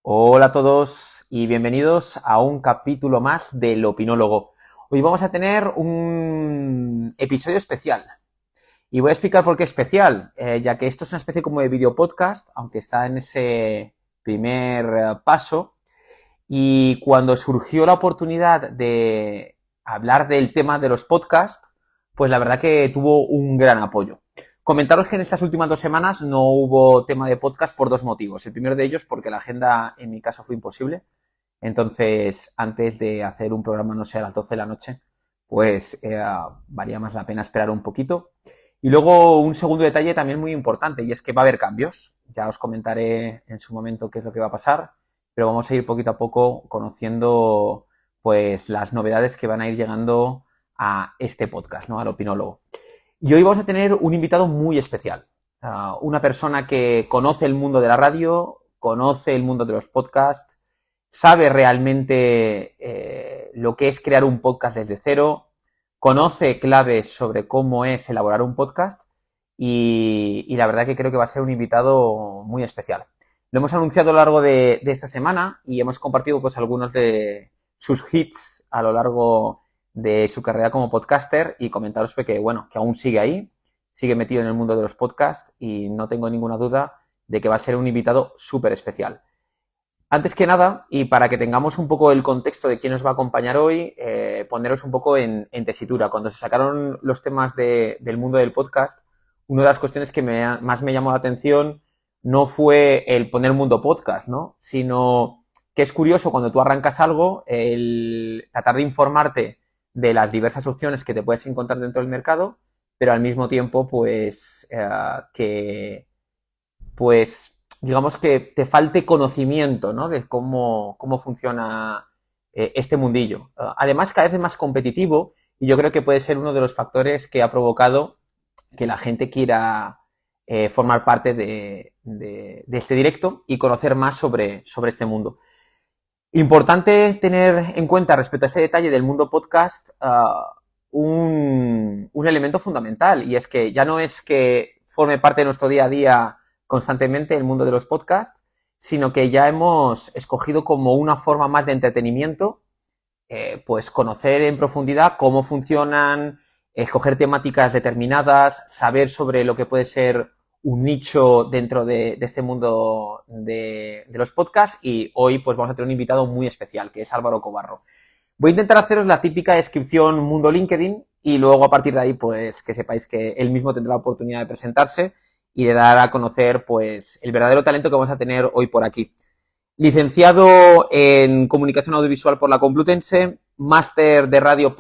Hola a todos y bienvenidos a un capítulo más del Opinólogo. Hoy vamos a tener un episodio especial y voy a explicar por qué especial, ya que esto es una especie como de video podcast, aunque está en ese primer paso. Y cuando surgió la oportunidad de hablar del tema de los podcasts, pues la verdad que tuvo un gran apoyo. Comentaros que en estas últimas 2 semanas no hubo tema de podcast por dos motivos. El primero de ellos porque la agenda en mi caso fue imposible. Entonces, antes de hacer un programa, no sé, a las 12 de la noche, pues valía más la pena esperar un poquito. Y luego un segundo detalle también muy importante, y es que va a haber cambios. Ya os comentaré en su momento qué es lo que va a pasar, pero vamos a ir poquito a poco conociendo pues las novedades que van a ir llegando a este podcast, ¿no? Al Opinólogo. Y hoy vamos a tener un invitado muy especial. Una persona que conoce el mundo de la radio, conoce el mundo de los podcasts, sabe realmente lo que es crear un podcast desde cero, conoce claves sobre cómo es elaborar un podcast y la verdad que creo que va a ser un invitado muy especial. Lo hemos anunciado a lo largo de esta semana y hemos compartido pues algunos de sus hits a lo largo de su carrera como podcaster y comentaros que, bueno, que aún sigue ahí, sigue metido en el mundo de los podcasts y no tengo ninguna duda de que va a ser un invitado súper especial. Antes que nada, y para que tengamos un poco el contexto de quién nos va a acompañar hoy, poneros un poco en tesitura. Cuando se sacaron los temas del mundo del podcast, una de las cuestiones que más me llamó la atención no fue el poner mundo podcast, ¿no? Sino que es curioso cuando tú arrancas algo, el tratar de informarte de las diversas opciones que te puedes encontrar dentro del mercado, pero al mismo tiempo, pues digamos que te falte conocimiento, ¿no? De cómo funciona este mundillo. Además, cada vez es más competitivo y yo creo que puede ser uno de los factores que ha provocado que la gente quiera formar parte de este directo y conocer más sobre este mundo. Importante tener en cuenta respecto a este detalle del mundo podcast un elemento fundamental y es que ya no es que forme parte de nuestro día a día constantemente el mundo de los podcasts, sino que ya hemos escogido como una forma más de entretenimiento, pues conocer en profundidad cómo funcionan, escoger temáticas determinadas, saber sobre lo que puede ser un nicho dentro de este mundo de los podcasts y hoy pues vamos a tener un invitado muy especial que es Álvaro Cobarro. Voy a intentar haceros la típica descripción mundo LinkedIn y luego a partir de ahí pues que sepáis que él mismo tendrá la oportunidad de presentarse y de dar a conocer pues el verdadero talento que vamos a tener hoy por aquí. Licenciado en Comunicación Audiovisual por la Complutense, máster de radio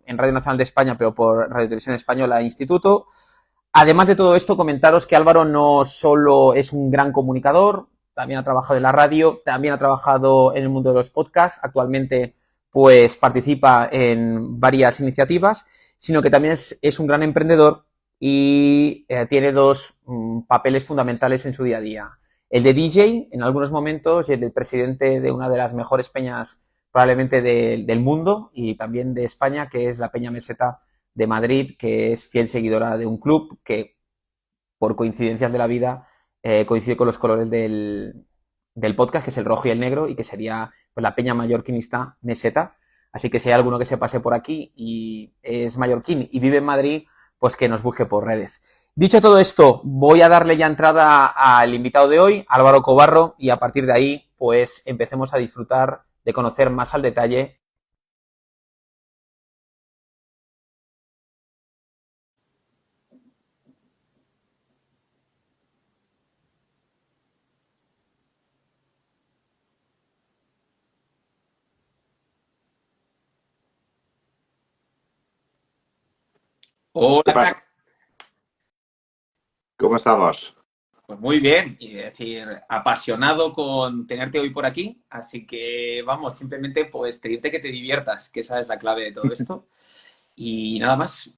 en Radio Nacional de España, pero por Radio Televisión Española Instituto. Además de todo esto, comentaros que Álvaro no solo es un gran comunicador, también ha trabajado en la radio, también ha trabajado en el mundo de los podcasts, actualmente pues participa en varias iniciativas, sino que también es un gran emprendedor y tiene dos papeles fundamentales en su día a día. El de DJ en algunos momentos y el del presidente de una de las mejores peñas probablemente del mundo y también de España, que es la Peña Meseta de Madrid, que es fiel seguidora de un club que, por coincidencias de la vida, coincide con los colores del podcast, que es el rojo y el negro, y que sería pues, la Peña Mallorquinista Meseta. Así que si hay alguno que se pase por aquí y es mallorquín y vive en Madrid, pues que nos busque por redes. Dicho todo esto, voy a darle ya entrada al invitado de hoy, Álvaro Cobarro, y a partir de ahí, pues empecemos a disfrutar de conocer más al detalle. ¿Qué Hola, pasa? crack. ¿Cómo estamos? Pues muy bien, y es decir, apasionado con tenerte hoy por aquí, así que vamos, simplemente pues pedirte que te diviertas, que esa es la clave de todo esto, y nada más.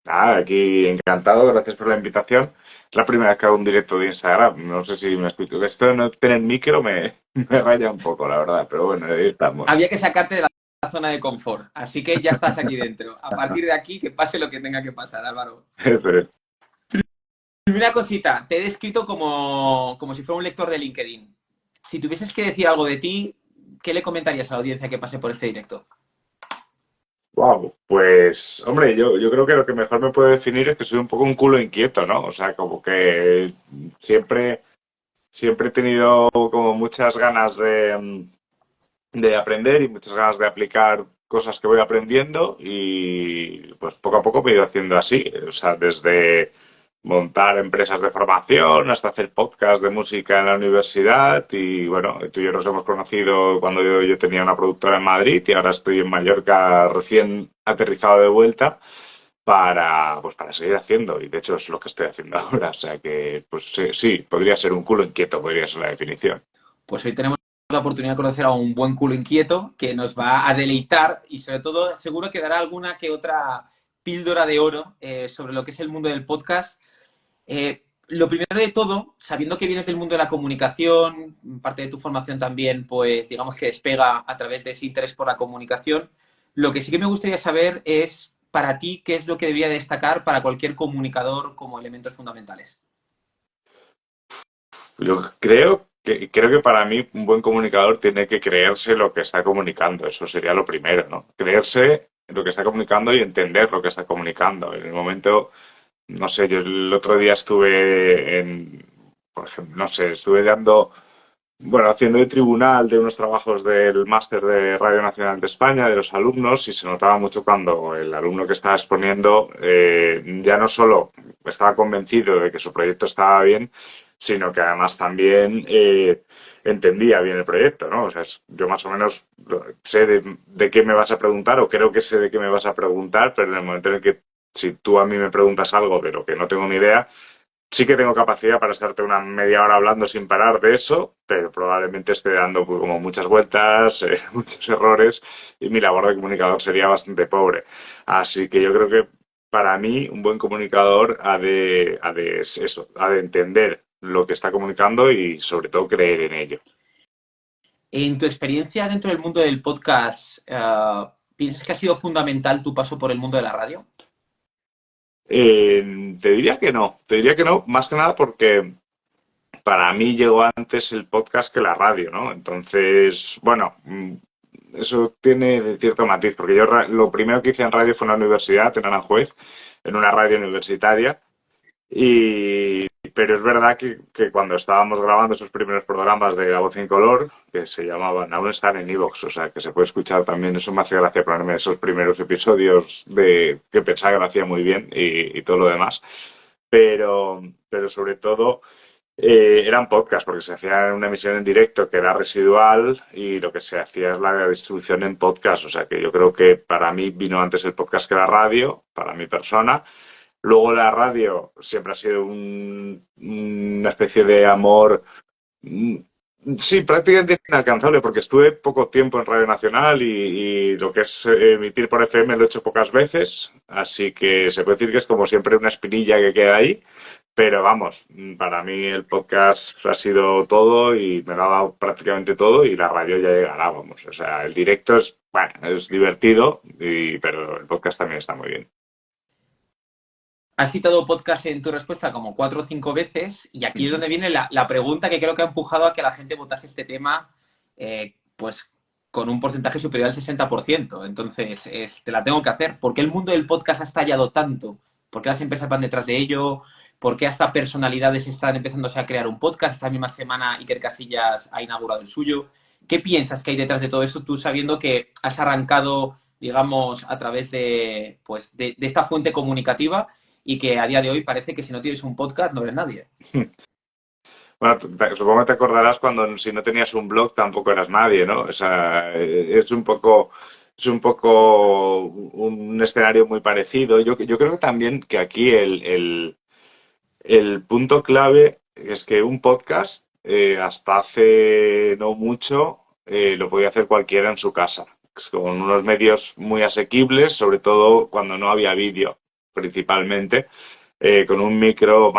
Aquí encantado, gracias por la invitación. Es la primera vez que hago un directo de Instagram. No sé si me explico. Esto de no tener micro me raya un poco, la verdad, pero bueno, ahí estamos. Había que sacarte de la zona de confort, así que ya estás aquí dentro. A partir de aquí, que pase lo que tenga que pasar, Álvaro. Pero, Primera cosita, te he descrito como si fuera un lector de LinkedIn. si tuvieses que decir algo de ti, ¿qué le comentarías a la audiencia que pase por este directo? Wow, pues hombre, yo creo que lo que mejor me puede definir es que soy un poco un culo inquieto, ¿no? O sea, como que siempre, siempre he tenido como muchas ganas de aprender y muchas ganas de aplicar cosas que voy aprendiendo y pues poco a poco me he ido haciendo así, o sea, desde montar empresas de formación hasta hacer podcast de música en la universidad y bueno, tú y yo nos hemos conocido cuando yo tenía una productora en Madrid y ahora estoy en Mallorca recién aterrizado de vuelta para seguir haciendo y de hecho es lo que estoy haciendo ahora, o sea que pues sí, sí, podría ser un culo inquieto, podría ser la definición. Pues hoy tenemos la oportunidad de conocer a un buen culo inquieto que nos va a deleitar y sobre todo seguro que dará alguna que otra píldora de oro sobre lo que es el mundo del podcast. Lo primero de todo, sabiendo que vienes del mundo de la comunicación, parte de tu formación también, pues digamos que despega a través de ese interés por la comunicación, lo que sí que me gustaría saber es para ti qué es lo que debería destacar para cualquier comunicador como elementos fundamentales. Yo creo que para mí un buen comunicador tiene que creerse lo que está comunicando. Eso sería lo primero, ¿no? Creerse lo que está comunicando y entender lo que está comunicando. En el momento, no sé, yo el otro día por ejemplo, no sé, estuve dando bueno, haciendo de tribunal de unos trabajos del máster de Radio Nacional de España, de los alumnos, y se notaba mucho cuando el alumno que estaba exponiendo ya no solo estaba convencido de que su proyecto estaba bien, sino que además también entendía bien el proyecto, ¿no? O sea, yo más o menos sé de qué me vas a preguntar o creo que sé de qué me vas a preguntar, pero en el momento en el que si tú a mí me preguntas algo de lo que no tengo ni idea, sí que tengo capacidad para estarte una media hora hablando sin parar de eso, pero probablemente esté dando pues, como muchas vueltas, muchos errores, y mi labor de comunicador sería bastante pobre. Así que yo creo que para mí un buen comunicador ha de entender lo que está comunicando y sobre todo creer en ello. En tu experiencia dentro del mundo del podcast, ¿piensas que ha sido fundamental tu paso por el mundo de la radio? Te diría que no, más que nada porque para mí llegó antes el podcast que la radio, ¿no? Entonces, bueno, eso tiene de cierto matiz, porque yo lo primero que hice en radio fue en la universidad, en Aranjuez, en una radio universitaria, pero es verdad que cuando estábamos grabando esos primeros programas de La Voz en Color, que se llamaban, aún están en iVoox, o sea, que se puede escuchar también, eso me hacía gracia ponerme esos primeros episodios de que pensaba que lo hacía muy bien y todo lo demás, pero sobre todo eran podcasts, porque se hacía una emisión en directo que era residual y lo que se hacía es la distribución en podcast. O sea que yo creo que para mí vino antes el podcast que la radio, para mi persona. Luego la radio siempre ha sido una especie de amor. mm, Sí, prácticamente inalcanzable, porque estuve poco tiempo en Radio Nacional y lo que es emitir por FM lo he hecho pocas veces, así que se puede decir que es como siempre una espinilla que queda ahí, pero vamos, para mí el podcast ha sido todo y me lo ha dado prácticamente todo y la radio ya llegará, vamos, o sea, el directo es, bueno, es divertido, pero el podcast también está muy bien. Has citado podcast en tu respuesta como 4 o 5 veces y aquí es donde viene la pregunta que creo que ha empujado a que la gente votase este tema pues con un porcentaje superior al 60%. Entonces, te la tengo que hacer. ¿Por qué el mundo del podcast ha estallado tanto? ¿Por qué las empresas van detrás de ello? ¿Por qué hasta personalidades están empezándose a crear un podcast? Esta misma semana Iker Casillas ha inaugurado el suyo. ¿Qué piensas que hay detrás de todo esto tú sabiendo que has arrancado, digamos, a través de, pues, de esta fuente comunicativa y que a día de hoy parece que si no tienes un podcast no eres nadie? Bueno, supongo que te acordarás cuando si no tenías un blog tampoco eras nadie, ¿no? O sea, es un poco un escenario muy parecido. Yo creo también que aquí el punto clave es que un podcast, hasta hace no mucho, lo podía hacer cualquiera en su casa, con unos medios muy asequibles, sobre todo cuando no había vídeo, principalmente. Con un micro,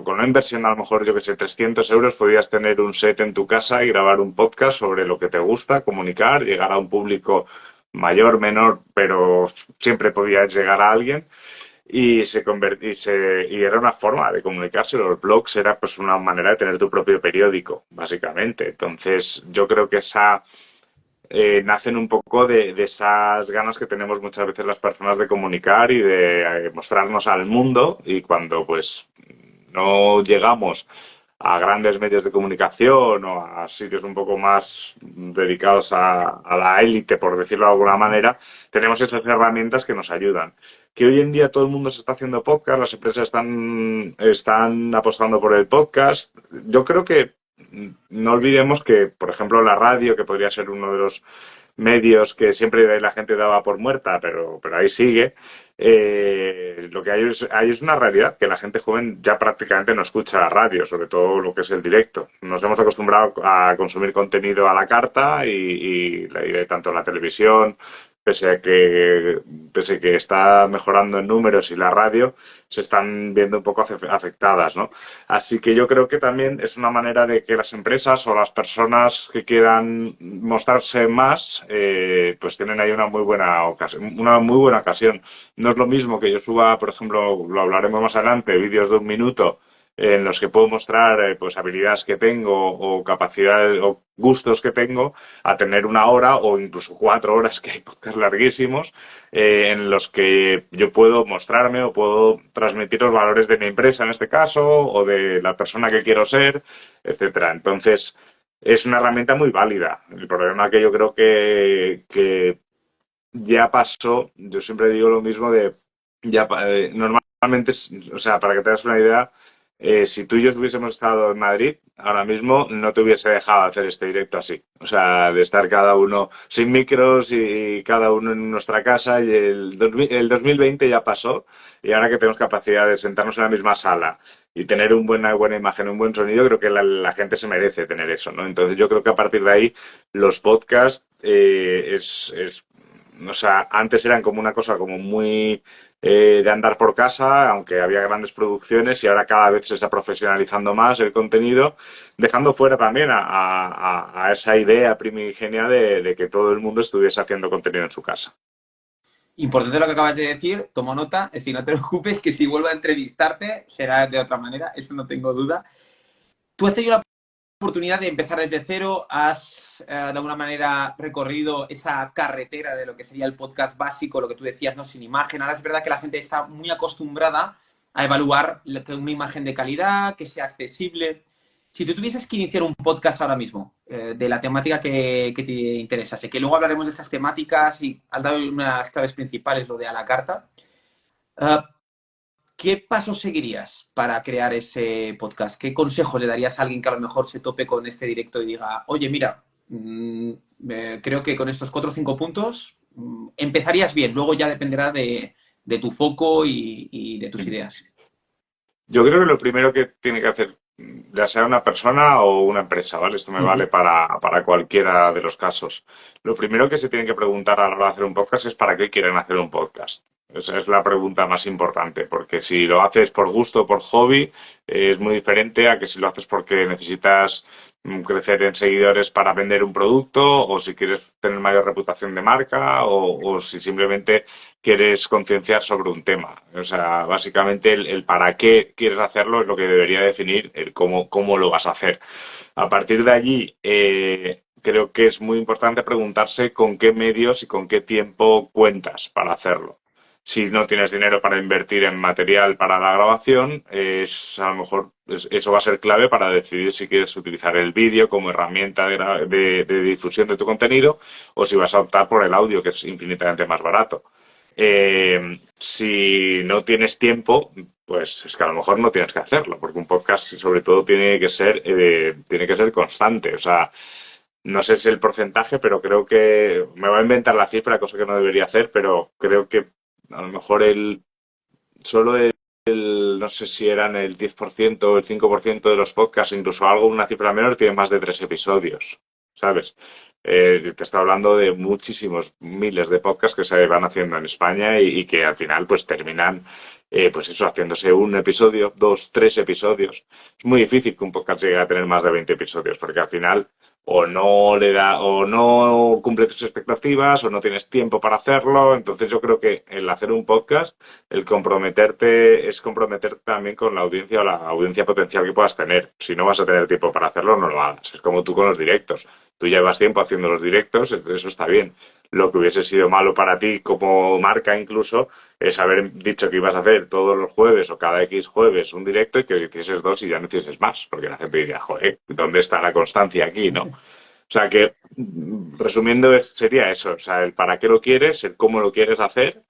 con una inversión a lo mejor, yo que sé, 300 euros, podías tener un set en tu casa y grabar un podcast sobre lo que te gusta, comunicar, llegar a un público mayor, menor, pero siempre podías llegar a alguien. y era una forma de comunicarse. Los blogs era pues una manera de tener tu propio periódico, básicamente. Entonces, yo creo que nacen un poco de esas ganas que tenemos muchas veces las personas de comunicar y de mostrarnos al mundo, y cuando pues no llegamos a grandes medios de comunicación o a sitios un poco más dedicados a la élite, por decirlo de alguna manera, tenemos esas herramientas que nos ayudan. Que hoy en día todo el mundo se está haciendo podcast, las empresas están apostando por el podcast. Yo creo que no olvidemos que, por ejemplo, la radio, que podría ser uno de los medios que siempre la gente daba por muerta, pero ahí sigue. Lo que hay es una realidad, que la gente joven ya prácticamente no escucha la radio, sobre todo lo que es el directo. Nos hemos acostumbrado a consumir contenido a la carta y tanto la televisión, pese a que está mejorando en números, y la radio, se están viendo un poco afectadas, ¿no? Así que yo creo que también es una manera de que las empresas o las personas que quieran mostrarse más, pues tienen ahí una muy buena ocasión. No es lo mismo que yo suba, por ejemplo, lo hablaremos más adelante, vídeos de un minuto en los que puedo mostrar pues habilidades que tengo o capacidades o gustos que tengo, a tener una hora o incluso 4 horas, que hay podcasts larguísimos, en los que yo puedo mostrarme o puedo transmitir los valores de mi empresa en este caso, o de la persona que quiero ser, etcétera. Entonces, es una herramienta muy válida. El problema que yo creo que ya pasó, yo siempre digo lo mismo de, normalmente, o sea, para que te hagas una idea, si tú y yo hubiésemos estado en Madrid, ahora mismo no te hubiese dejado hacer este directo así. O sea, de estar cada uno sin micros y cada uno en nuestra casa, y el 2020 ya pasó, y ahora que tenemos capacidad de sentarnos en la misma sala y tener una buena imagen, un buen sonido, creo que la gente se merece tener eso, ¿no? Entonces yo creo que a partir de ahí los podcasts o sea, antes eran como una cosa como muy de andar por casa, aunque había grandes producciones, y ahora cada vez se está profesionalizando más el contenido, dejando fuera también a esa idea primigenia de que todo el mundo estuviese haciendo contenido en su casa. Importante lo que acabas de decir, tomo nota, es decir, no te preocupes que si vuelvo a entrevistarte será de otra manera, eso no tengo duda. Tú has tenido la oportunidad de empezar desde cero, has de alguna manera recorrido esa carretera de lo que sería el podcast básico, lo que tú decías, no sin imagen. Ahora es verdad que la gente está muy acostumbrada a evaluar una imagen de calidad, que sea accesible. Si tú tuvieses que iniciar un podcast ahora mismo, de la temática que te interesase, que luego hablaremos de esas temáticas y has dado unas claves principales, lo de a la carta, uh, ¿qué pasos seguirías para crear ese podcast? ¿Qué consejos le darías a alguien que a lo mejor se tope con este directo y diga, oye, mira, creo que con estos 4 o 5 puntos empezarías bien, luego ya dependerá de tu foco y de tus ideas? Yo creo que lo primero que tiene que hacer, ya sea una persona o una empresa, ¿vale? Esto me Uh vale -huh. para cualquiera de los casos. Lo primero que se tiene que preguntar a la hora de hacer un podcast es para qué quieren hacer un podcast. Esa es la pregunta más importante, porque si lo haces por gusto o por hobby, es muy diferente a que si lo haces porque necesitas crecer en seguidores para vender un producto, o si quieres tener mayor reputación de marca, o si simplemente quieres concienciar sobre un tema. O sea, básicamente el para qué quieres hacerlo es lo que debería definir el cómo lo vas a hacer. A partir de allí, creo que es muy importante preguntarse con qué medios y con qué tiempo cuentas para hacerlo. Si no tienes dinero para invertir en material para la grabación, a lo mejor eso va a ser clave para decidir si quieres utilizar el vídeo como herramienta de difusión de tu contenido, o si vas a optar por el audio, que es infinitamente más barato. Si no tienes tiempo, pues es que a lo mejor no tienes que hacerlo, porque un podcast sobre todo tiene que ser constante. O sea, no sé si el porcentaje, pero creo que me voy a inventar la cifra, cosa que no debería hacer, pero creo que a lo mejor solo no sé si eran el 10% o el 5% de los podcasts, incluso algo, una cifra menor, tiene más de 3 episodios, ¿sabes? Te está hablando de muchísimos miles de podcasts que se van haciendo en España, y que al final pues terminan pues eso, haciéndose un episodio, dos, tres episodios. Es muy difícil que un podcast llegue a tener más de 20 episodios, porque al final o no le da, o no cumple tus expectativas, o no tienes tiempo para hacerlo. Entonces yo creo que el hacer un podcast, el comprometerte, es comprometerte también con la audiencia o la audiencia potencial que puedas tener. Si no vas a tener tiempo para hacerlo, no lo hagas. Es como tú con los directos. Tú llevas tiempo haciendo los directos, entonces eso está bien. Lo que hubiese sido malo para ti como marca incluso es haber dicho que ibas a hacer todos los jueves o cada X jueves un directo y que hicieses dos y ya no hicieses más, porque la gente diría, joder, ¿dónde está la constancia aquí, no? O sea que, resumiendo, sería eso, o sea, el para qué lo quieres, el cómo lo quieres hacer,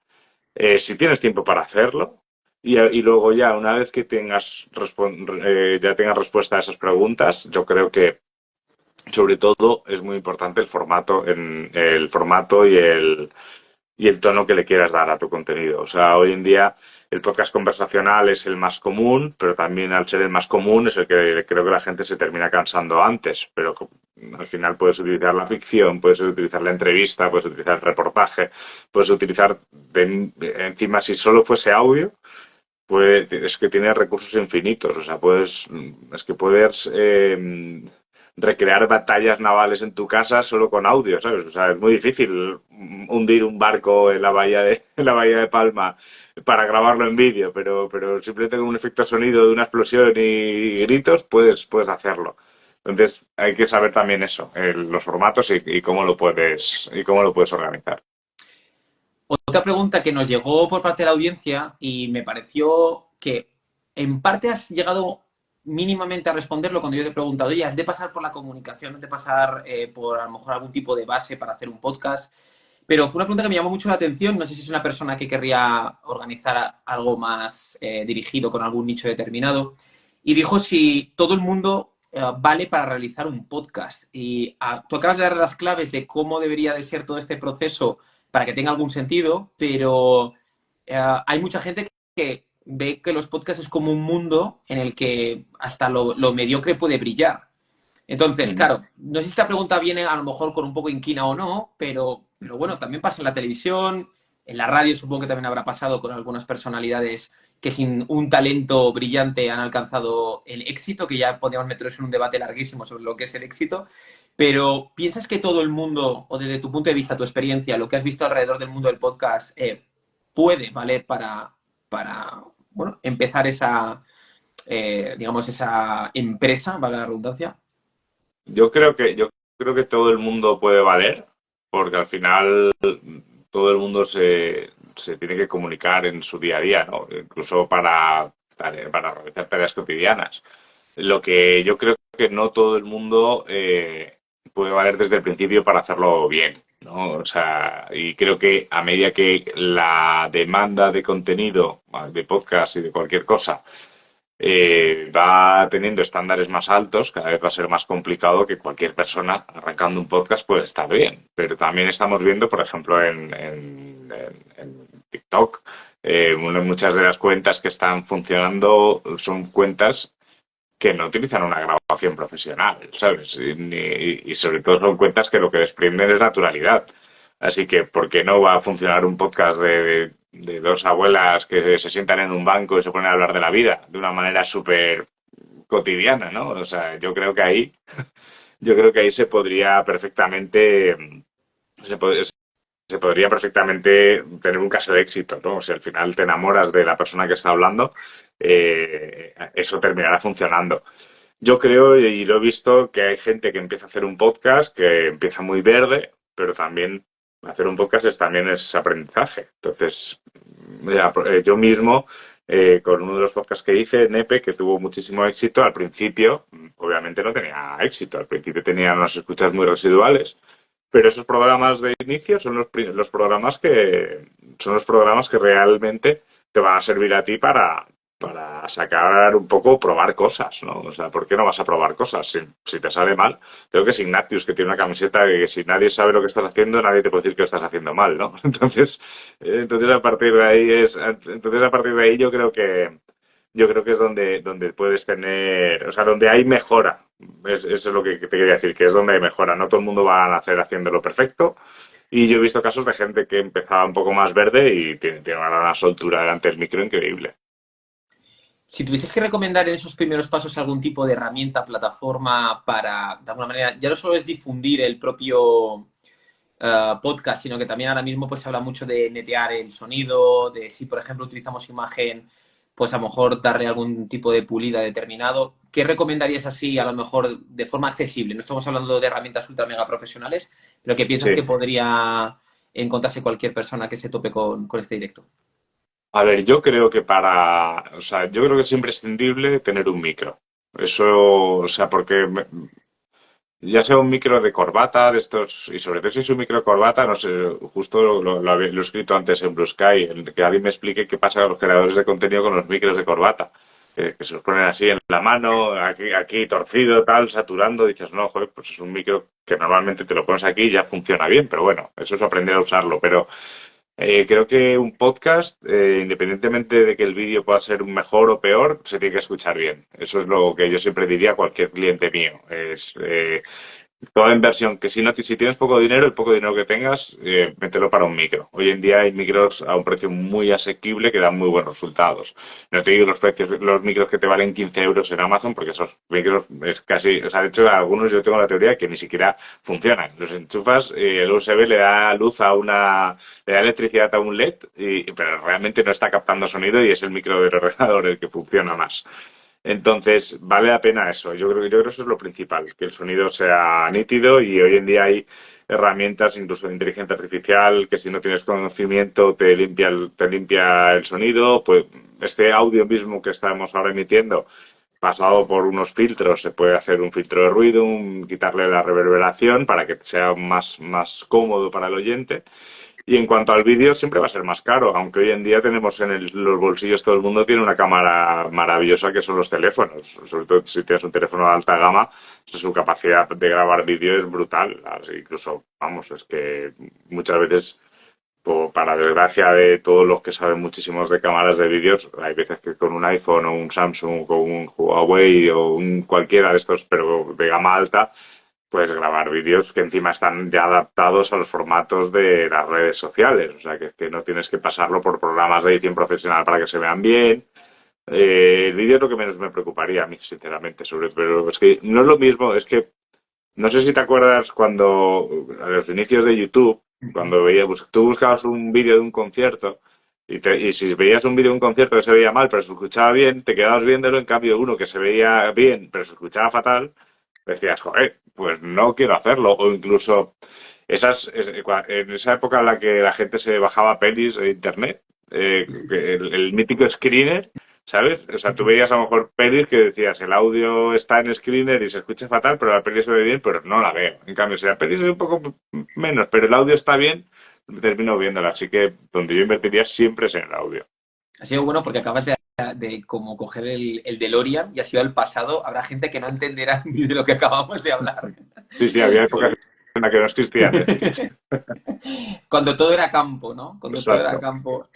si tienes tiempo para hacerlo, y luego ya, una vez que ya tengas respuesta a esas preguntas, yo creo que sobre todo es muy importante el formato y el tono que le quieras dar a tu contenido. O sea, hoy en día el podcast conversacional es el más común, pero también al ser el más común es el que creo que la gente se termina cansando antes. Pero al final puedes utilizar la ficción, puedes utilizar la entrevista, puedes utilizar el reportaje, puedes utilizar encima si solo fuese audio. Pues es que tiene recursos infinitos, o sea, es que puedes recrear batallas navales en tu casa solo con audio, ¿sabes? O sea, es muy difícil hundir un barco en la en la bahía de Palma para grabarlo en vídeo, pero simplemente con un efecto de sonido de una explosión y gritos puedes hacerlo. Entonces hay que saber también eso, los formatos y cómo lo puedes organizar. Otra pregunta que nos llegó por parte de la audiencia y me pareció que en parte has llegado mínimamente a responderlo cuando yo te he preguntado, oye, ¿has de pasar por la comunicación, has de pasar por a lo mejor algún tipo de base para hacer un podcast? Pero fue una pregunta que me llamó mucho la atención. No sé si es una persona que querría organizar algo más dirigido con algún nicho determinado. Y dijo si todo el mundo vale para realizar un podcast. Y tú acabas de dar las claves de cómo debería de ser todo este proceso para que tenga algún sentido, pero hay mucha gente que ve que los podcasts es como un mundo en el que hasta lo mediocre puede brillar. Entonces, Ujú. claro, no sé si esta pregunta viene a lo mejor con un poco inquina o no, pero bueno, también pasa en la televisión, en la radio supongo que también habrá pasado con algunas personalidades que sin un talento brillante han alcanzado el éxito, que ya podríamos meternos en un debate larguísimo sobre lo que es el éxito, pero ¿piensas que todo el mundo, o desde tu punto de vista, tu experiencia, lo que has visto alrededor del mundo del podcast, puede valer para bueno, empezar esa, digamos, esa empresa, valga la redundancia? Yo creo que todo el mundo puede valer, porque al final todo el mundo se tiene que comunicar en su día a día, ¿no? Incluso para realizar tareas cotidianas. Lo que yo creo que no todo el mundo puede valer desde el principio para hacerlo bien, ¿no? O sea, y creo que a medida que la demanda de contenido, de podcast y de cualquier cosa, va teniendo estándares más altos, cada vez va a ser más complicado que cualquier persona arrancando un podcast puede estar bien. Pero también estamos viendo, por ejemplo, en TikTok, muchas de las cuentas que están funcionando son cuentas que no utilizan una grabación profesional, ¿sabes? Y sobre todo son cuentas que lo que desprenden es naturalidad. Así que, ¿por qué no va a funcionar un podcast de dos abuelas que se sientan en un banco y se ponen a hablar de la vida de una manera súper cotidiana, ¿no? O sea, yo creo que ahí se podría perfectamente, se, pod- se podría perfectamente tener un caso de éxito, ¿no? Si al final te enamoras de la persona que está hablando, eso terminará funcionando. Yo creo, y lo he visto, que hay gente que empieza a hacer un podcast que empieza muy verde, pero también hacer un podcast también es aprendizaje. Entonces, mira, yo mismo, con uno de los podcasts que hice, Nepe, que tuvo muchísimo éxito, al principio, obviamente no tenía éxito, al principio tenía unas escuchas muy residuales, pero esos programas de inicio son son los programas que realmente te van a servir a ti para sacar un poco, probar cosas, ¿no? O sea, ¿por qué no vas a probar cosas si te sale mal? Creo que es Ignatius que tiene una camiseta que si nadie sabe lo que estás haciendo, nadie te puede decir que lo estás haciendo mal, ¿no? Entonces a partir de ahí yo creo que es donde puedes tener, o sea, donde hay mejora. Eso es lo que te quería decir, que es donde hay mejora. No todo el mundo va a nacer haciéndolo perfecto Y yo he visto casos de gente que empezaba un poco más verde y tiene una soltura delante del micro increíble. Si tuvieses que recomendar en esos primeros pasos algún tipo de herramienta, plataforma para, de alguna manera, ya no solo es difundir el propio podcast, sino que también ahora mismo pues se habla mucho de netear el sonido, de si por ejemplo utilizamos imagen, pues a lo mejor darle algún tipo de pulida determinado. ¿Qué recomendarías así, a lo mejor de forma accesible? No estamos hablando de herramientas ultra mega profesionales, pero que piensas que Sí. podría encontrarse cualquier persona que se tope con este directo. A ver, yo creo que o sea, yo creo que es imprescindible tener un micro. Eso, o sea, porque ya sea un micro de corbata, de estos, y sobre todo si es un micro de corbata, no sé, justo lo he escrito antes en Blue Sky, que alguien me explique qué pasa con los creadores de contenido con los micros de corbata. Que se los ponen así en la mano, aquí torcido, tal, saturando, dices, no, joder, pues es un micro que normalmente te lo pones aquí y ya funciona bien, pero bueno, eso es aprender a usarlo, pero creo que un podcast, independientemente de que el vídeo pueda ser mejor o peor, se tiene que escuchar bien. Eso es lo que yo siempre diría a cualquier cliente mío. Toda inversión, que si tienes poco dinero, el poco dinero que tengas, mételo para un micro. Hoy en día hay micros a un precio muy asequible que dan muy buenos resultados. No te digo los precios, los micros que te valen 15 euros en Amazon, porque esos micros es casi, o sea, de hecho, algunos yo tengo la teoría que ni siquiera funcionan. Los enchufas, el USB le da luz le da electricidad a un LED, pero realmente no está captando sonido y es el micro del ordenador el que funciona más. Entonces, vale la pena eso. Yo creo que eso es lo principal, que el sonido sea nítido y hoy en día hay herramientas, incluso de inteligencia artificial, que si no tienes conocimiento te limpia el sonido. Pues este audio mismo que estamos ahora emitiendo, pasado por unos filtros, se puede hacer un filtro de ruido, quitarle la reverberación para que sea más cómodo para el oyente. Y en cuanto al vídeo, siempre va a ser más caro, aunque hoy en día tenemos los bolsillos, todo el mundo tiene una cámara maravillosa que son los teléfonos. Sobre todo si tienes un teléfono de alta gama, su capacidad de grabar vídeo es brutal. Así, incluso, vamos, es que muchas veces, para desgracia de todos los que saben muchísimos de cámaras de vídeos, hay veces que con un iPhone o un Samsung o un Huawei o un cualquiera de estos, pero de gama alta, puedes grabar vídeos que encima están ya adaptados a los formatos de las redes sociales. O sea, que no tienes que pasarlo por programas de edición profesional para que se vean bien. El vídeo es lo que menos me preocuparía a mí, sinceramente, pero es que no es lo mismo, es que no sé si te acuerdas cuando, a los inicios de YouTube, cuando tú buscabas un vídeo de un concierto y si veías un vídeo de un concierto que se veía mal pero se escuchaba bien, te quedabas viéndolo, en cambio uno que se veía bien pero se escuchaba fatal, decías, joder, pues no quiero hacerlo. O incluso en esa época en la que la gente se bajaba pelis de internet, el mítico screener, ¿sabes? O sea, tú veías a lo mejor pelis que decías, el audio está en screener y se escucha fatal, pero la peli se ve bien, pero no la veo. En cambio, si la peli se ve un poco menos, pero el audio está bien, termino viéndola. Así que donde yo invertiría siempre es en el audio. Ha sido bueno porque acabas de como coger el DeLorean y has ido al pasado. Habrá gente que no entenderá ni de lo que acabamos de hablar. Sí, sí, había épocas en las que no existía Netflix. Cuando todo era campo, ¿no? Cuando todo era Exacto. campo.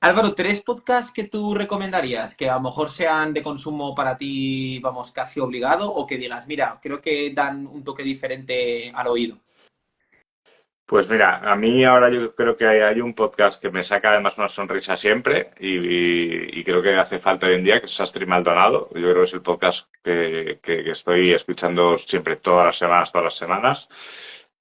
Álvaro, ¿tres podcasts que tú recomendarías que a lo mejor sean de consumo para ti, vamos, casi obligado o que digas, mira, creo que dan un toque diferente al oído? Pues mira, a mí ahora yo creo que hay un podcast que me saca además una sonrisa siempre y creo que hace falta hoy en día, que es Astrid Maldonado. Yo creo que es el podcast que estoy escuchando siempre todas las semanas.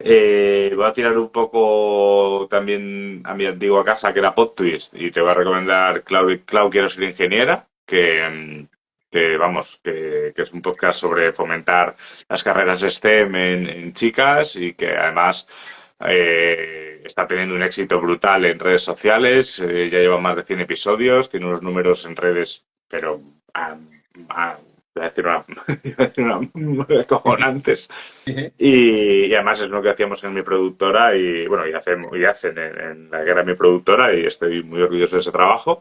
Voy a tirar un poco también a mi antigua casa, que era PodTwist, y te voy a recomendar Clau Quiero Ser Ingeniera, que es un podcast sobre fomentar las carreras STEM en chicas y que además está teniendo un éxito brutal en redes sociales, ya lleva más de 100 episodios, tiene unos números en redes, pero voy a decir iba a decir acojonantes. Y además es lo que hacíamos en mi productora y bueno, y hacen en la que era mi productora y estoy muy orgulloso de ese trabajo.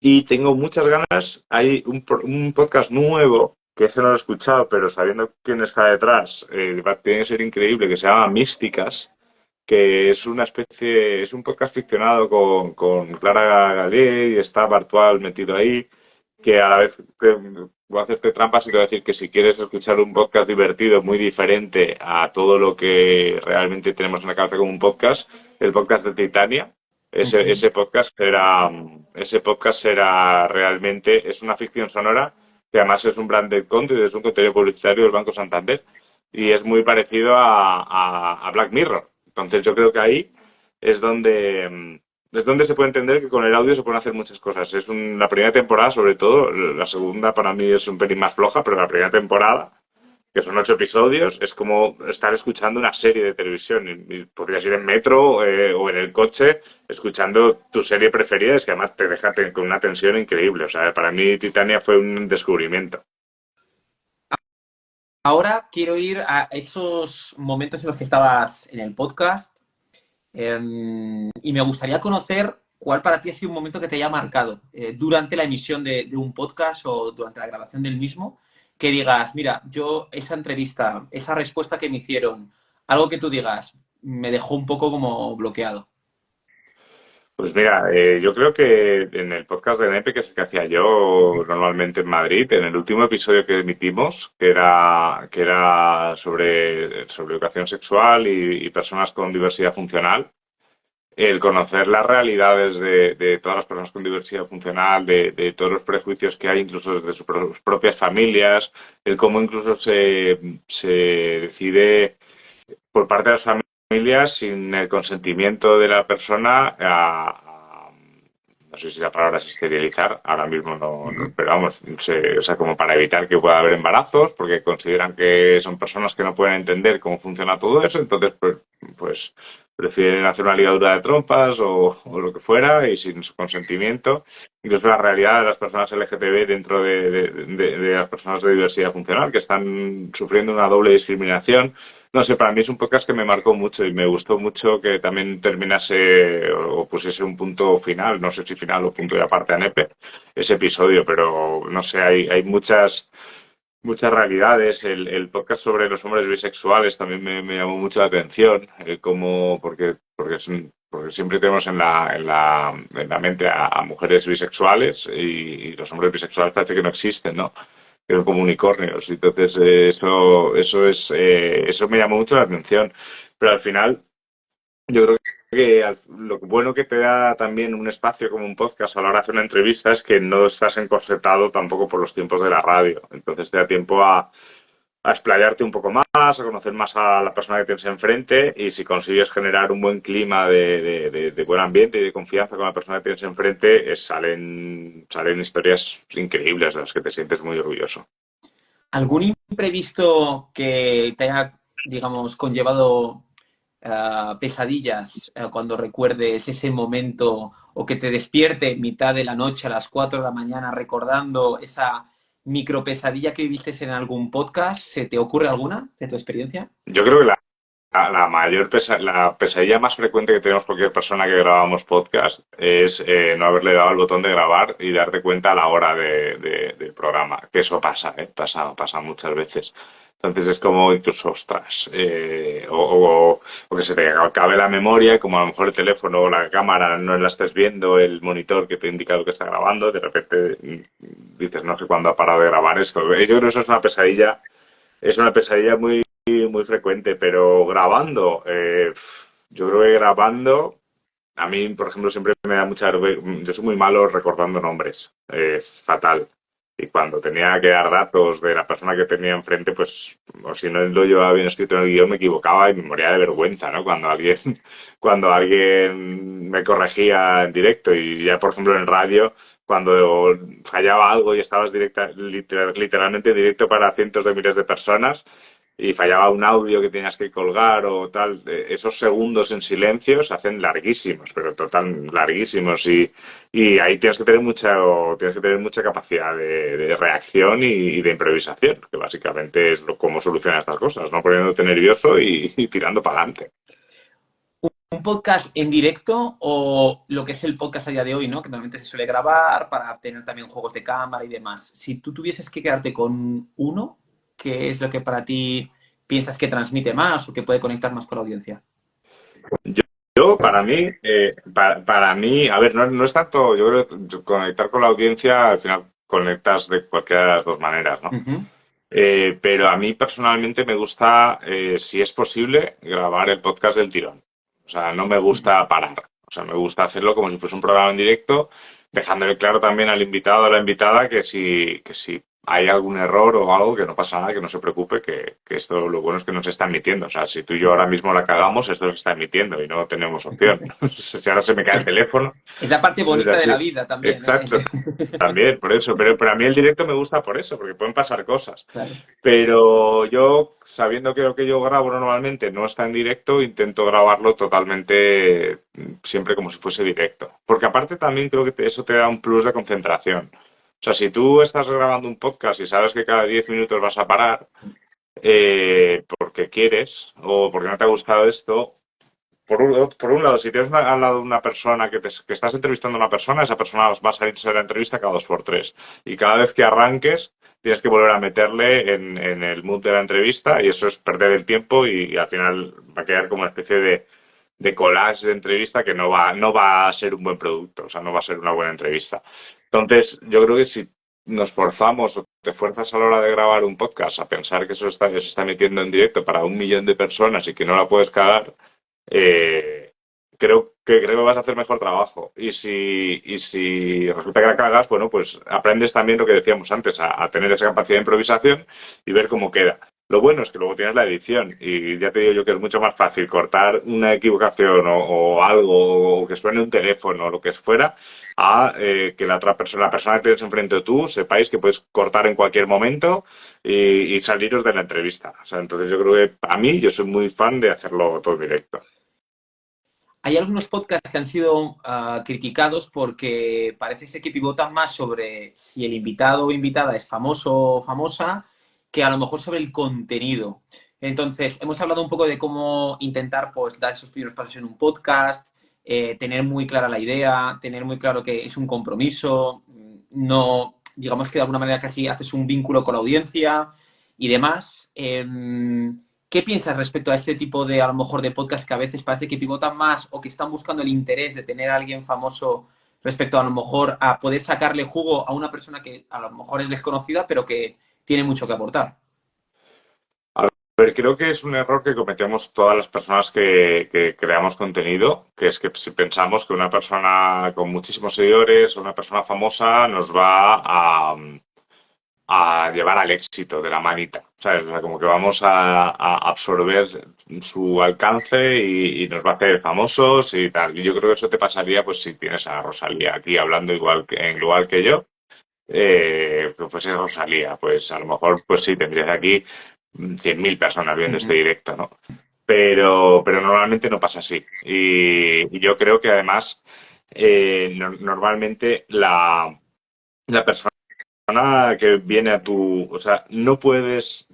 Y tengo muchas ganas, hay un podcast nuevo, que ese no lo he escuchado, pero sabiendo quién está detrás, tiene que ser increíble, que se llama Místicas, que es una es un podcast ficcionado con Clara Gallé y está Bartual metido ahí. que a la vez que voy a hacerte trampas y te voy a decir que si quieres escuchar un podcast divertido, muy diferente a todo lo que realmente tenemos en la cabeza como un podcast, el podcast de Titania, Ujú. ese podcast era realmente, es una ficción sonora que además es un branded content, es un contenido publicitario del Banco Santander y es muy parecido a Black Mirror. Entonces yo creo que ahí es donde se puede entender que con el audio se pueden hacer muchas cosas. La primera temporada, sobre todo, la segunda para mí es un pelín más floja, pero la primera temporada, que son 8 episodios, es como estar escuchando una serie de televisión. Y podrías ir en metro o en el coche escuchando tu serie preferida, es que además te deja con una tensión increíble. O sea, para mí Titania fue un descubrimiento. Ahora quiero ir a esos momentos en los que estabas en el podcast y me gustaría conocer cuál para ti ha sido un momento que te haya marcado durante la emisión de un podcast o durante la grabación del mismo, que digas, mira, yo esa entrevista, esa respuesta que me hicieron, algo que tú digas, me dejó un poco como bloqueado. Pues mira, yo creo que en el podcast de Nepe, que es el que hacía yo normalmente en Madrid, en el último episodio que emitimos, que era sobre educación sexual y personas con diversidad funcional, el conocer las realidades de todas las personas con diversidad funcional, de todos los prejuicios que hay, incluso desde sus propias familias, el cómo incluso se decide por parte de las familias sin el consentimiento de la persona no sé si la palabra es esterilizar, ahora mismo no, pero vamos, o sea, como para evitar que pueda haber embarazos, porque consideran que son personas que no pueden entender cómo funciona todo eso, entonces pues prefieren hacer una ligadura de trompas o lo que fuera y sin su consentimiento. Incluso la realidad de las personas LGTB dentro de las personas de diversidad funcional, que están sufriendo una doble discriminación. No sé, para mí es un podcast que me marcó mucho y me gustó mucho que también terminase o pusiese un punto final, no sé si final o punto de aparte a Nepe, ese episodio, pero no sé, hay muchas realidades. El podcast sobre los hombres bisexuales también me llamó mucho la atención, porque siempre tenemos en la mente a mujeres bisexuales y los hombres bisexuales parece que no existen, ¿no? Que son como unicornios. Entonces, eso me llamó mucho la atención. Pero al final, yo creo que lo bueno que te da también un espacio como un podcast a la hora de hacer una entrevista es que no estás encorsetado tampoco por los tiempos de la radio. Entonces te da tiempo a explayarte un poco más, a conocer más a la persona que tienes enfrente y si consigues generar un buen clima de buen ambiente y de confianza con la persona que tienes enfrente, salen historias increíbles de las que te sientes muy orgulloso. ¿Algún imprevisto que te haya, digamos, conllevado pesadillas cuando recuerdes ese momento o que te despierte en mitad de la noche a las 4 de la mañana recordando esa micro pesadilla que viviste en algún podcast? ¿Se te ocurre alguna de tu experiencia? Yo creo que la pesadilla más frecuente que tenemos cualquier persona que grabamos podcast es no haberle dado el botón de grabar y darte cuenta a la hora del programa. Que eso pasa, ¿eh? Pasa muchas veces. Entonces es como incluso, ostras, o que se te acabe la memoria, y como a lo mejor el teléfono o la cámara no la estés viendo, el monitor que te indica lo que está grabando, de repente dices, no sé cuándo ha parado de grabar esto. Yo creo que eso es una pesadilla muy frecuente, pero grabando, yo creo que grabando, a mí, por ejemplo, siempre me da mucha vergüenza. Yo soy muy malo recordando nombres, fatal. Y cuando tenía que dar datos de la persona que tenía enfrente, pues, o si no lo llevaba bien escrito en el guión, me equivocaba y me moría de vergüenza, ¿no? Cuando alguien me corregía en directo y ya, por ejemplo, en radio, cuando fallaba algo y estabas literalmente en directo para cientos de miles de personas, y fallaba un audio que tenías que colgar o tal, esos segundos en silencio se hacen larguísimos, pero total larguísimos y ahí tienes que tener mucha capacidad de reacción y de improvisación, que básicamente es cómo solucionar estas cosas, no poniéndote nervioso y tirando para adelante. ¿Un podcast en directo o lo que es el podcast a día de hoy, ¿no? Que normalmente se suele grabar para tener también juegos de cámara y demás. Si tú tuvieses que quedarte con uno, ¿qué es lo que para ti piensas que transmite más o que puede conectar más con la audiencia? Para mí, a ver, no es tanto, yo creo que conectar con la audiencia, al final conectas de cualquiera de las dos maneras, ¿no? Ujú. Pero a mí personalmente me gusta, si es posible, grabar el podcast del tirón. O sea, no me gusta parar. O sea, me gusta hacerlo como si fuese un programa en directo, dejándole claro también al invitado o a la invitada que si hay algún error o algo, que no pasa nada, que no se preocupe, que esto lo bueno es que no se está emitiendo. O sea, si tú y yo ahora mismo la cagamos, esto se está emitiendo y no tenemos opción. Si ahora se me cae el teléfono, Es la parte es bonita de así. la vida también, ¿eh? Exacto. También, por eso. Pero a mí el directo me gusta por eso, porque pueden pasar cosas. Claro. Pero yo, sabiendo que lo que yo grabo normalmente no está en directo, intento grabarlo totalmente siempre como si fuese directo. Porque aparte también creo que eso te da un plus de concentración. O sea, si tú estás grabando un podcast y sabes que cada 10 minutos vas a parar porque quieres o porque no te ha gustado esto, por un lado, si tienes al lado una persona que estás entrevistando a una persona, esa persona va a salirse de la entrevista cada dos por tres. Y cada vez que arranques, tienes que volver a meterle en el mood de la entrevista y eso es perder el tiempo y al final va a quedar como una especie de collage de entrevista que no va a ser un buen producto, o sea, no va a ser una buena entrevista. Entonces, yo creo que si nos forzamos o te fuerzas a la hora de grabar un podcast a pensar que eso se está emitiendo en directo para 1 millón de personas y que no la puedes cagar, eh, creo que vas a hacer mejor trabajo. Y si resulta que la cagas, bueno, pues aprendes también lo que decíamos antes, a tener esa capacidad de improvisación y ver cómo queda. Lo bueno es que luego tienes la edición y ya te digo yo que es mucho más fácil cortar una equivocación o algo, o que suene un teléfono o lo que fuera, a que la persona que tienes enfrente tú, sepáis que puedes cortar en cualquier momento y saliros de la entrevista. O sea, entonces yo creo que a mí yo soy muy fan de hacerlo todo directo. Hay algunos podcasts que han sido criticados porque parece ser que pivotan más sobre si el invitado o invitada es famoso o famosa que a lo mejor sobre el contenido. Entonces, hemos hablado un poco de cómo intentar pues, dar esos primeros pasos en un podcast, tener muy clara la idea, tener muy claro que es un compromiso, no, digamos que de alguna manera casi haces un vínculo con la audiencia y demás. ¿Qué piensas respecto a este tipo de, a lo mejor, de podcast que a veces parece que pivotan más o que están buscando el interés de tener a alguien famoso respecto a lo mejor a poder sacarle jugo a una persona que a lo mejor es desconocida, pero que tiene mucho que aportar? A ver, creo que es un error que cometemos todas las personas que creamos contenido, que es que si pensamos que una persona con muchísimos seguidores o una persona famosa nos va a llevar al éxito de la manita, ¿sabes? O sea, como que vamos a absorber su alcance y nos va a hacer famosos y tal. Y yo creo que eso te pasaría pues si tienes a Rosalía aquí hablando igual que yo, que fuese Rosalía, pues a lo mejor pues sí, tendrías aquí 100.000 personas viendo este Ujú. directo, ¿no? Pero normalmente no pasa así. Y yo creo que además normalmente la persona que viene o sea, no puedes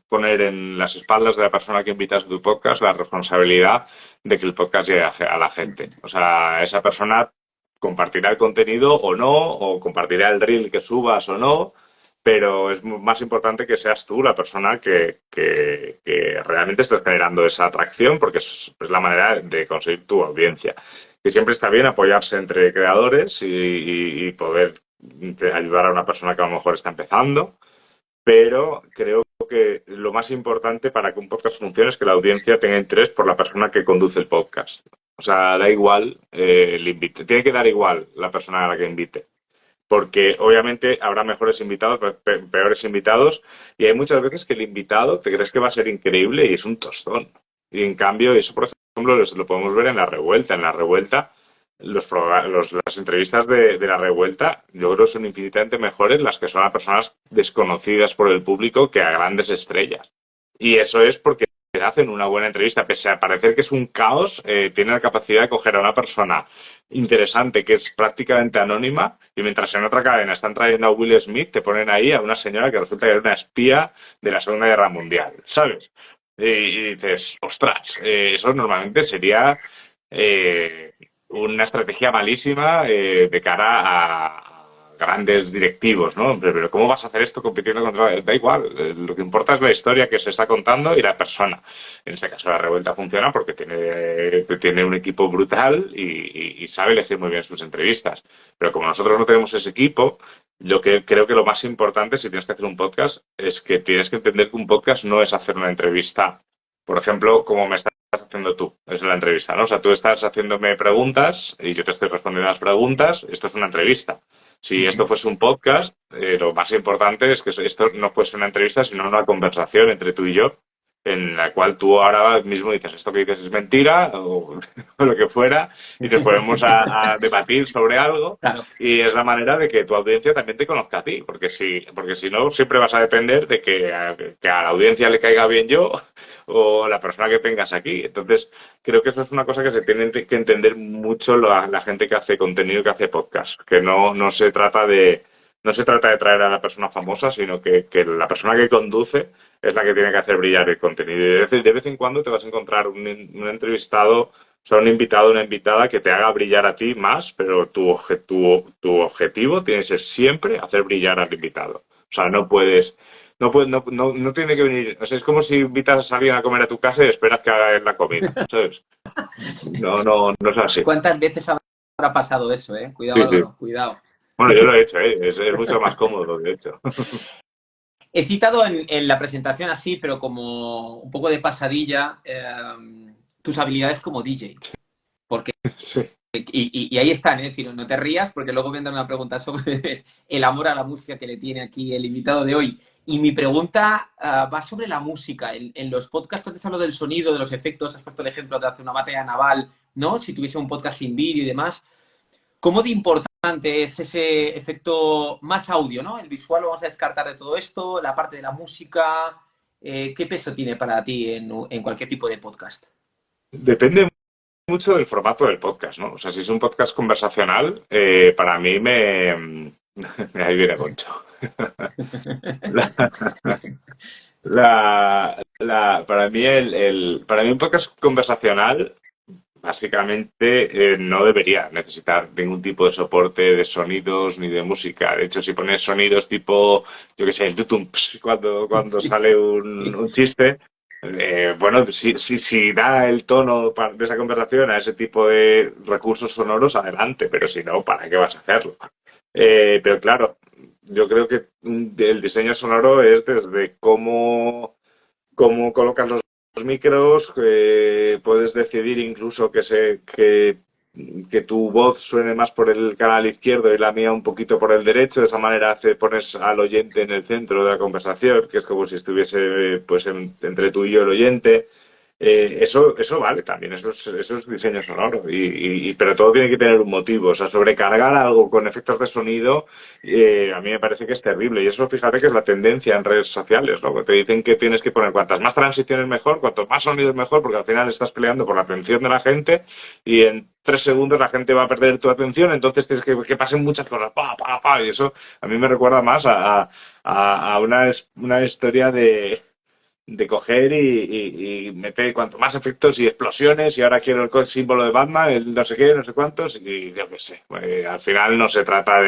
poner en las espaldas de la persona que invitas a tu podcast la responsabilidad de que el podcast llegue a la gente. O sea, esa persona compartirá el contenido o no, o compartirá el reel que subas o no, pero es más importante que seas tú la persona que realmente estés generando esa atracción, porque es la manera de conseguir tu audiencia. Que siempre está bien apoyarse entre creadores y poder ayudar a una persona que a lo mejor está empezando, pero creo que lo más importante para que un podcast funcione es que la audiencia tenga interés por la persona que conduce el podcast. O sea, da igual el invite, tiene que dar igual la persona a la que invite. Porque obviamente habrá mejores invitados, peores invitados, y hay muchas veces que el invitado te crees que va a ser increíble y es un tostón. Y en cambio, eso, por ejemplo, lo podemos ver en La Revuelta. En La Revuelta, las entrevistas de La Revuelta, yo creo que son infinitamente mejores las que son a personas desconocidas por el público que a grandes estrellas. Y eso es porque hacen una buena entrevista, pese a parecer que es un caos, tienen la capacidad de coger a una persona interesante que es prácticamente anónima y mientras en otra cadena están trayendo a Will Smith, te ponen ahí a una señora que resulta que era una espía de la Segunda Guerra Mundial, ¿sabes? Y dices, ostras, eso normalmente sería una estrategia malísima de cara grandes directivos, ¿no? Pero ¿cómo vas a hacer esto compitiendo contra...? Da igual, lo que importa es la historia que se está contando y la persona. En este caso la Revuelta funciona porque tiene un equipo brutal y sabe elegir muy bien sus entrevistas. Pero como nosotros no tenemos ese equipo, yo creo que lo más importante si tienes que hacer un podcast es que tienes que entender que un podcast no es hacer una entrevista, por ejemplo, como me estás haciendo tú, es la entrevista, ¿no? O sea, tú estás haciéndome preguntas y yo te estoy respondiendo a las preguntas, esto es una entrevista. Si esto fuese un podcast, lo más importante es que esto no fuese una entrevista, sino una conversación entre tú y yo, en la cual tú ahora mismo dices esto que dices es mentira o lo que fuera y nos ponemos a debatir sobre algo Claro. y es la manera de que tu audiencia también te conozca a ti, porque si no siempre vas a depender de que a la audiencia le caiga bien yo o la persona que tengas aquí. Entonces creo que eso es una cosa que se tiene que entender mucho la gente que hace contenido, que hace podcast, que no se trata de... No se trata de traer a la persona famosa, sino que la persona que conduce es la que tiene que hacer brillar el contenido. Y de vez en cuando te vas a encontrar un entrevistado, o sea, un invitado, una invitada que te haga brillar a ti más, pero tu objetivo tiene que ser siempre hacer brillar al invitado. O sea, no tiene que venir. O sea, es como si invitas a alguien a comer a tu casa y esperas que haga él la comida, ¿sabes? No es así. ¿Cuántas veces habrá pasado eso, eh? Cuidado, Sí, sí. Álvaro, cuidado. Bueno, yo lo he hecho, ¿eh? Es mucho más cómodo, de hecho. He citado en la presentación así, pero como un poco de pasadilla, tus habilidades como DJ. Porque, Sí. y ahí están, es decir, no te rías porque luego vendrá una pregunta sobre el amor a la música que le tiene aquí el invitado de hoy. Y mi pregunta va sobre la música. En los podcasts tú te has hablado del sonido, de los efectos, has puesto el ejemplo de hacer una batalla naval, ¿no? Si tuviese un podcast sin vídeo y demás. ¿Cómo de importante es ese efecto más audio, ¿no? El visual lo vamos a descartar de todo esto, la parte de la música. ¿Qué peso tiene para ti en cualquier tipo de podcast? Depende mucho del formato del podcast, ¿no? O sea, si es un podcast conversacional, para mí ahí viene Goncho. La- para mí un podcast conversacional básicamente no debería necesitar ningún tipo de soporte de sonidos ni de música. De hecho, si pones sonidos tipo, yo qué sé, el tutum cuando Sí. sale un chiste, bueno, si da el tono de esa conversación a ese tipo de recursos sonoros, adelante, pero si no, ¿para qué vas a hacerlo? Pero claro, yo creo que el diseño sonoro es desde cómo colocas los micros, puedes decidir incluso que tu voz suene más por el canal izquierdo y la mía un poquito por el derecho. De esa manera pones al oyente en el centro de la conversación, que es como si estuviese pues entre tú y yo el oyente. Eso vale también, eso es diseño sonoro, pero todo tiene que tener un motivo. O sea, sobrecargar algo con efectos de sonido, a mí me parece que es terrible. Y eso, fíjate que es la tendencia en redes sociales, ¿no? Que te dicen que tienes que poner cuantas más transiciones mejor, cuanto más sonidos mejor, porque al final estás peleando por la atención de la gente y en 3 segundos la gente va a perder tu atención, entonces tienes que pasen muchas cosas, pa, pa, pa, y eso a mí me recuerda más a una historia de coger y meter cuanto más efectos y explosiones y ahora quiero el símbolo de Batman, el no sé qué, no sé cuántos y yo qué sé. Al final no se trata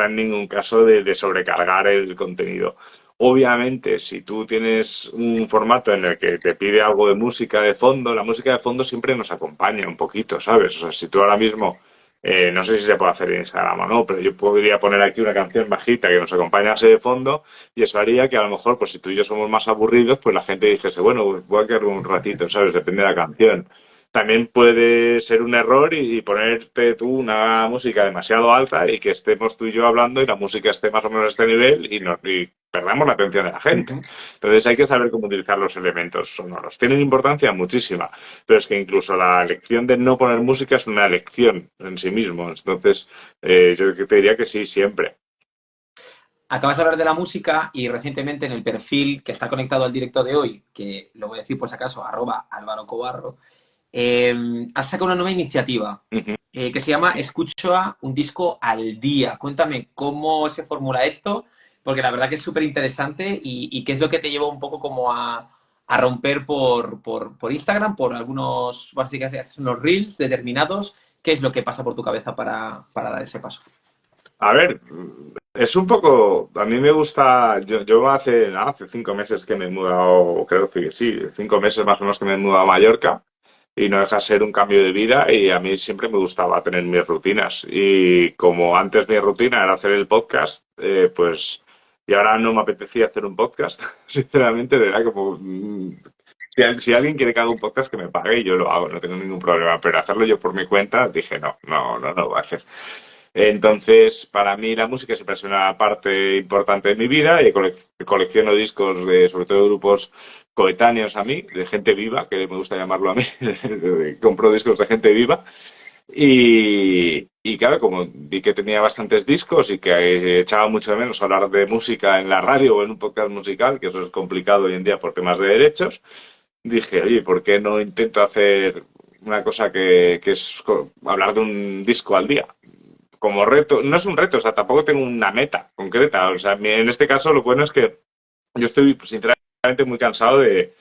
en ningún caso de sobrecargar el contenido. Obviamente, si tú tienes un formato en el que te pide algo de música de fondo, la música de fondo siempre nos acompaña un poquito, ¿sabes? O sea, si tú ahora mismo no sé si se puede hacer en Instagram o no, pero yo podría poner aquí una canción bajita que nos acompañase de fondo y eso haría que a lo mejor, pues si tú y yo somos más aburridos, pues la gente dijese, bueno, pues voy a quedar un ratito, ¿sabes? Depende de la canción. También puede ser un error y ponerte tú una música demasiado alta y que estemos tú y yo hablando y la música esté más o menos a este nivel y perdamos la atención de la gente. Entonces hay que saber cómo utilizar los elementos sonoros. Tienen importancia muchísima, pero es que incluso la elección de no poner música es una elección en sí mismo. Entonces, yo te diría que sí, siempre. Acabas de hablar de la música y recientemente en el perfil que está conectado al directo de hoy, que lo voy a decir por si acaso, @AlvaroCobarro, has sacado una nueva iniciativa Ujú. que se llama Escucha un disco al día. Cuéntame cómo se formula esto, porque la verdad que es súper interesante y qué es lo que te llevó un poco como a romper por Instagram, por algunos, básicamente, unos reels determinados. ¿Qué es lo que pasa por tu cabeza para dar ese paso? A ver, es un poco, a mí me gusta, yo hace 5 meses que me he mudado, creo que sí, 5 meses más o menos que me he mudado a Mallorca y no deja de ser un cambio de vida y a mí siempre me gustaba tener mis rutinas y como antes mi rutina era hacer el podcast, pues y ahora no me apetecía hacer un podcast, sinceramente, era como, si alguien quiere que haga un podcast que me pague y yo lo hago, no tengo ningún problema, pero hacerlo yo por mi cuenta, dije no lo voy a hacer. Entonces, para mí la música siempre es una parte importante de mi vida y colecciono discos de, sobre todo, de grupos coetáneos a mí, de gente viva, que me gusta llamarlo a mí. Compro discos de gente viva. Y claro, como vi que tenía bastantes discos y que echaba mucho de menos hablar de música en la radio o en un podcast musical, que eso es complicado hoy en día por temas de derechos, dije, oye, ¿por qué no intento hacer una cosa que es hablar de un disco al día? Como reto, no es un reto, o sea, tampoco tengo una meta concreta. O sea, en este caso lo bueno es que yo estoy sinceramente muy cansado de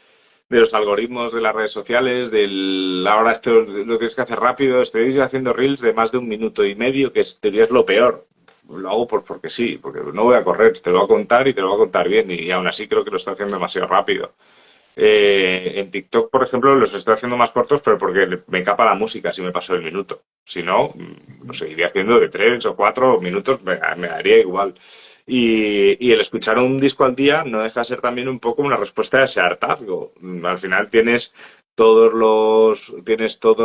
los algoritmos de las redes sociales, del ahora esto lo tienes que hacer rápido, estoy haciendo reels de más de 1 minuto y medio, que en teoría es lo peor. Lo hago porque sí, porque no voy a correr, te lo voy a contar y te lo voy a contar bien, y aún así creo que lo estoy haciendo demasiado rápido. En TikTok, por ejemplo, los estoy haciendo más cortos, pero porque me encapa la música si me paso el minuto. Si no, lo seguiría haciendo de 3 o 4 minutos, me daría igual. Y el escuchar un disco al día no deja de ser también un poco una respuesta a ese hartazgo. Al final tienes todas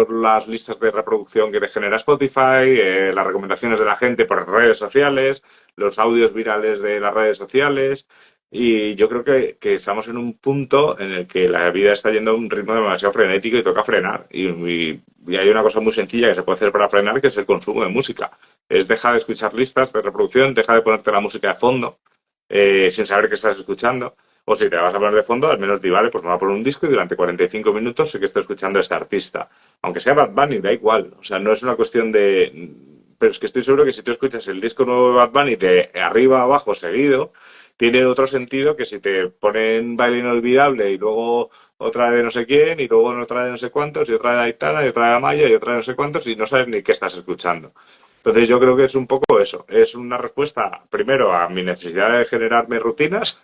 las listas de reproducción que te genera Spotify, las recomendaciones de la gente por redes sociales, los audios virales de las redes sociales. Y yo creo que estamos en un punto en el que la vida está yendo a un ritmo demasiado frenético y toca frenar. Y hay una cosa muy sencilla que se puede hacer para frenar, que es el consumo de música. Es dejar de escuchar listas de reproducción, deja de ponerte la música de fondo sin saber qué estás escuchando. O si te vas a poner de fondo, al menos di, vale, pues me voy a poner un disco y durante 45 minutos sé que estoy escuchando a este artista. Aunque sea Bad Bunny, da igual. O sea, no es una cuestión de... Pero es que estoy seguro que si tú escuchas el disco nuevo de Bad Bunny de arriba a abajo seguido, tiene otro sentido que si te ponen Baile Inolvidable y luego otra de no sé quién y luego otra de no sé cuántos y otra de Aitana y otra de Amaya y otra de no sé cuántos y no sabes ni qué estás escuchando. Entonces yo creo que es un poco eso, es una respuesta primero a mi necesidad de generarme rutinas,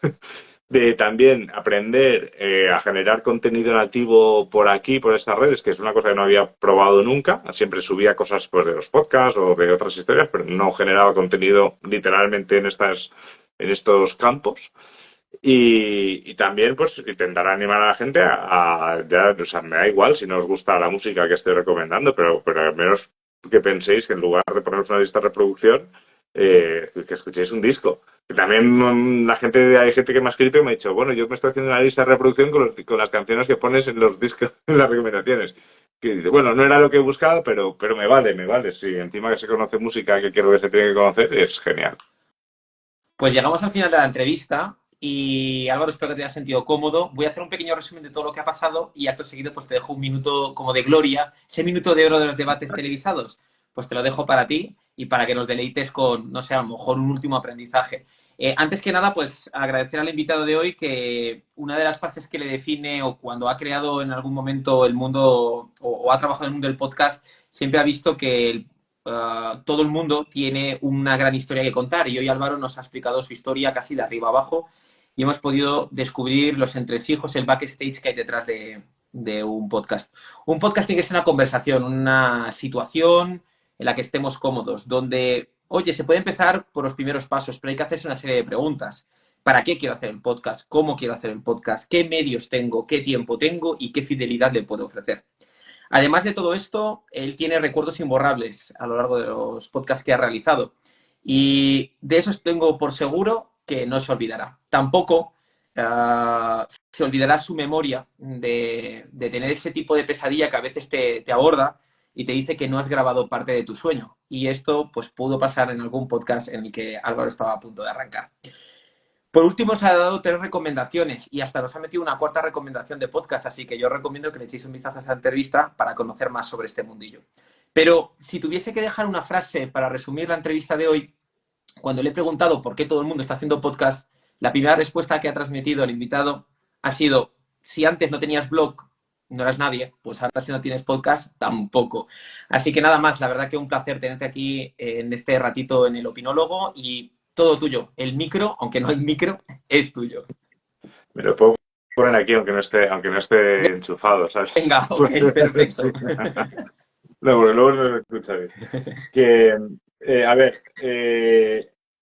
de también aprender a generar contenido nativo por aquí, por estas redes, que es una cosa que no había probado nunca. Siempre subía cosas pues, de los podcasts o de otras historias, pero no generaba contenido literalmente en estos campos. Y también pues intentar animar a la gente ya, o sea, me da igual si no os gusta la música que estoy recomendando, pero al menos que penséis que en lugar de poneros una lista de reproducción, que escuchéis un disco. Que también hay gente que me ha escrito y me ha dicho, bueno, yo me estoy haciendo una lista de reproducción con las canciones que pones en los discos, en las recomendaciones. Que, bueno, no era lo que he buscado, pero me vale, me vale. Si encima que se conoce música que quiero que se tiene que conocer, es genial. Pues llegamos al final de la entrevista y Álvaro, espero que te hayas sentido cómodo. Voy a hacer un pequeño resumen de todo lo que ha pasado y acto seguido pues te dejo un minuto como de gloria, ese minuto de oro de los debates televisados. Pues te lo dejo para ti y para que nos deleites con, no sé, a lo mejor un último aprendizaje. Antes que nada, pues agradecer al invitado de hoy que una de las frases que le define o cuando ha creado en algún momento el mundo o ha trabajado en el mundo del podcast, siempre ha visto que todo el mundo tiene una gran historia que contar y hoy Álvaro nos ha explicado su historia casi de arriba abajo y hemos podido descubrir los entresijos, el backstage que hay detrás de un podcast. Un podcast tiene que ser una conversación, una situación en la que estemos cómodos, donde, oye, se puede empezar por los primeros pasos, pero hay que hacerse una serie de preguntas. ¿Para qué quiero hacer el podcast? ¿Cómo quiero hacer el podcast? ¿Qué medios tengo? ¿Qué tiempo tengo? ¿Y qué fidelidad le puedo ofrecer? Además de todo esto, él tiene recuerdos imborrables a lo largo de los podcasts que ha realizado. Y de eso tengo por seguro que no se olvidará. Tampoco se olvidará su memoria de tener ese tipo de pesadilla que a veces te aborda y te dice que no has grabado parte de tu sueño. Y esto pues pudo pasar en algún podcast en el que Álvaro estaba a punto de arrancar. Por último, os ha dado 3 recomendaciones y hasta nos ha metido una cuarta recomendación de podcast, así que yo os recomiendo que le echéis un vistazo a esa entrevista para conocer más sobre este mundillo. Pero si tuviese que dejar una frase para resumir la entrevista de hoy, cuando le he preguntado por qué todo el mundo está haciendo podcast, la primera respuesta que ha transmitido el invitado ha sido, si antes no tenías blog, no eras nadie, pues ahora si no tienes podcast, tampoco. Así que nada más, la verdad que un placer tenerte aquí en este ratito en el Opinólogo y todo tuyo. El micro, aunque no el micro, es tuyo. Me lo puedo poner aquí aunque no esté enchufado, ¿sabes? Venga, ok, perfecto. Sí. No, porque luego no lo escucharé. Que, a ver,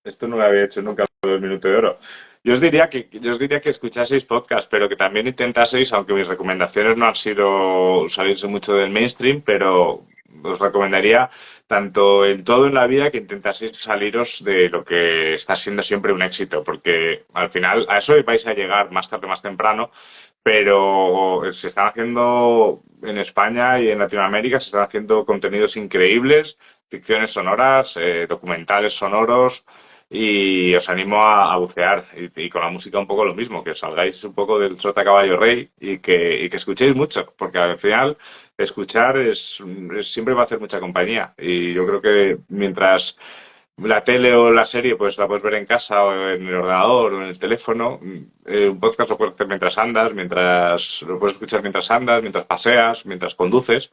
esto no lo había hecho nunca en el minuto de oro. Yo os diría que escuchaseis podcast, pero que también intentaseis, aunque mis recomendaciones no han sido salirse mucho del mainstream, pero os recomendaría tanto en todo en la vida que intentaseis saliros de lo que está siendo siempre un éxito, porque al final a eso vais a llegar más tarde, más temprano, pero se están haciendo en España y en Latinoamérica, se están haciendo contenidos increíbles, ficciones sonoras, documentales sonoros, y os animo a bucear y con la música un poco lo mismo, que os salgáis un poco del sota caballo rey y que escuchéis mucho, porque al final escuchar siempre va a hacer mucha compañía y yo creo que mientras la tele o la serie pues la puedes ver en casa o en el ordenador o en el teléfono. Un podcast lo puedes hacer mientras andas, lo puedes escuchar mientras andas, mientras paseas, mientras conduces.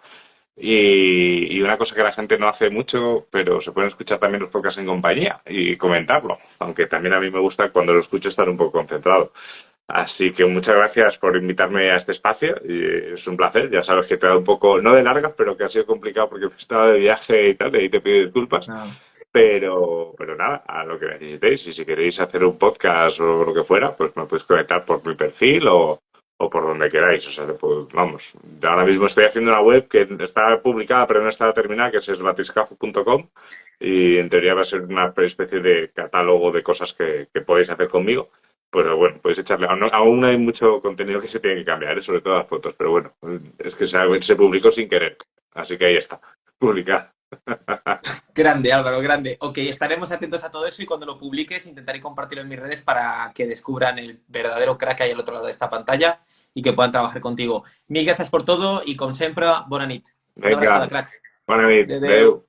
Y una cosa que la gente no hace mucho, pero se pueden escuchar también los podcasts en compañía y comentarlo, aunque también a mí me gusta cuando lo escucho estar un poco concentrado. Así que muchas gracias por invitarme a este espacio y es un placer. Ya sabes que te he dado un poco, no de largas, pero que ha sido complicado porque estaba de viaje y tal, y te pido disculpas. No. Pero nada, a lo que necesitéis. Y si queréis hacer un podcast o lo que fuera, pues me podéis conectar por mi perfil o por donde queráis. O sea, pues, vamos, ahora mismo estoy haciendo una web que está publicada pero no está terminada, que es batiscafo.com y en teoría va a ser una especie de catálogo de cosas que podéis hacer conmigo. Pero bueno, podéis echarle. Aún hay mucho contenido que se tiene que cambiar, sobre todo las fotos. Pero bueno, es que se publicó sin querer. Así que ahí está, publicada. Grande, Álvaro, grande. Ok, estaremos atentos a todo eso y cuando lo publiques intentaré compartirlo en mis redes para que descubran el verdadero crack que hay al otro lado de esta pantalla y que puedan trabajar contigo. Mil gracias por todo y, com sempre, bona nit. Una Venga, abraçada, crack. bona nit. Adéu. Adéu.